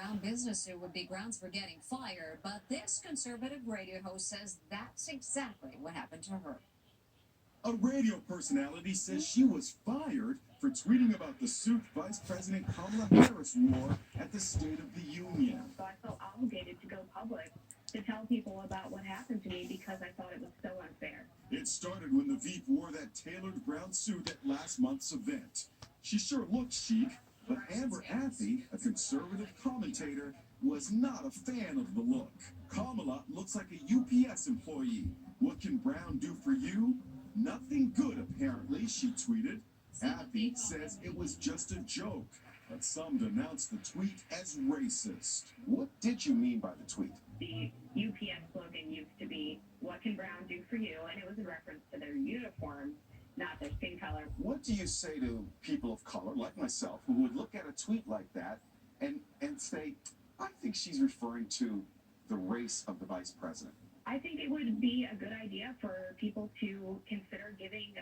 brown business suit would be grounds for getting fired, but this conservative radio host says that's exactly what happened to her. A radio personality says she was fired for tweeting about the suit Vice President Kamala Harris wore at the State of the Union. So I felt obligated to go public to tell people about what happened to me because I thought it was so unfair. It started when the Veep wore that tailored brown suit at last month's event. She sure looked chic, but Amber Athey, a conservative commentator, was not a fan of the look. Kamala looks like a UPS employee. What can brown do for you? Nothing good, apparently, she tweeted. Athey says it was just a joke, but some denounced the tweet as racist. What did you mean by the tweet? The UPS slogan used to be, "What can brown do for you?" And it was a reference to their uniform, not their skin color. What do you say to people of color, like myself, who would look at a tweet like that and say, I think she's referring to the race of the vice president? I think it would be a good idea for people to consider giving,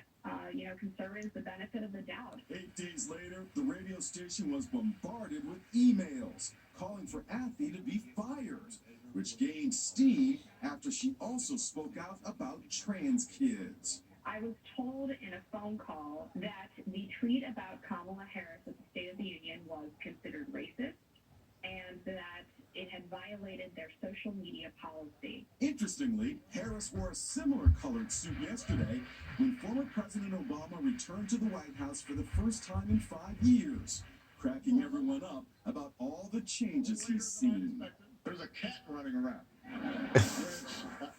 conservatives the benefit of the doubt. 8 days later, the radio station was bombarded with emails calling for Athey to be fired, which gained steam after she also spoke out about trans kids. I was told in a phone call that the tweet about Kamala Harris at the State of the Union was considered racist and that it had violated their social media policy. Interestingly, Harris wore a similar colored suit yesterday when former President Obama returned to the White House for the first time in 5 years, cracking everyone up about all the changes he's seen. There's a cat running around, which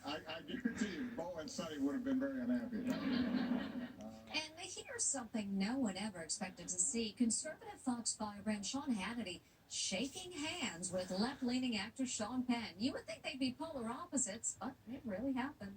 I guarantee you, Bo and Sonny would have been very unhappy about it. And here's something no one ever expected to see. Conservative Fox firebrand Sean Hannity shaking hands with left-leaning actor Sean Penn. You would think they'd be polar opposites, but it really happened.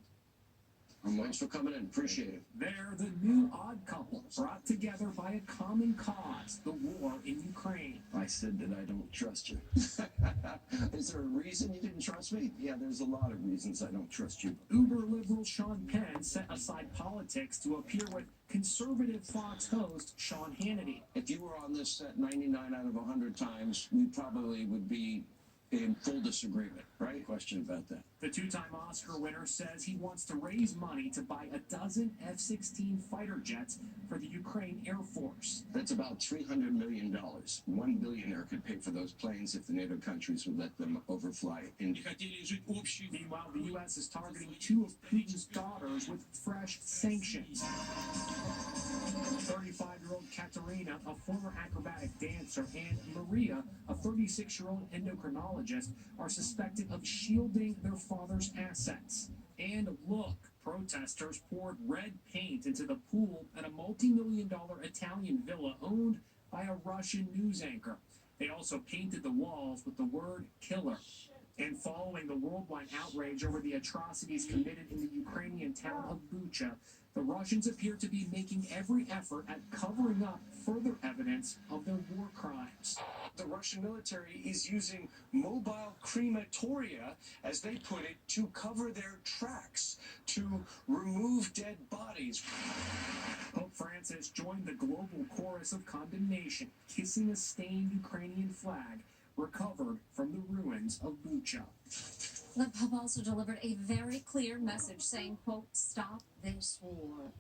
Thanks for coming in. Appreciate it. They're the new odd couple, brought together by a common cause, the war in Ukraine. I said that I don't trust you. Is there a reason you didn't trust me? Yeah, there's a lot of reasons I don't trust you. Uber-liberal Sean Penn set aside politics to appear with conservative Fox host Sean Hannity. If you were on this set 99 out of 100 times, we probably would be in full disagreement, right? Question about that. The two-time Oscar winner says he wants to raise money to buy a dozen F-16 fighter jets for the Ukraine Air Force. That's about $300 million. One billionaire could pay for those planes if the NATO countries would let them overfly India. Meanwhile, the U.S. is targeting two of Putin's daughters with fresh sanctions. 35-year-old Katerina, a former acrobatic dancer, and Maria, a 36-year-old endocrinologist, are suspected of shielding their father's assets. And look, protesters poured red paint into the pool at a multi-million-dollar Italian villa owned by a Russian news anchor. They also painted the walls with the word killer. And following the worldwide outrage over the atrocities committed in the Ukrainian town of Bucha, the Russians appear to be making every effort at covering up further evidence of their war crimes. The Russian military is using mobile crematoria, as they put it, to cover their tracks, to remove dead bodies. Pope Francis joined the global chorus of condemnation, kissing a stained Ukrainian flag recovered from the ruins of Bucha. The Pope also delivered a very clear message saying, quote, "Stop this war."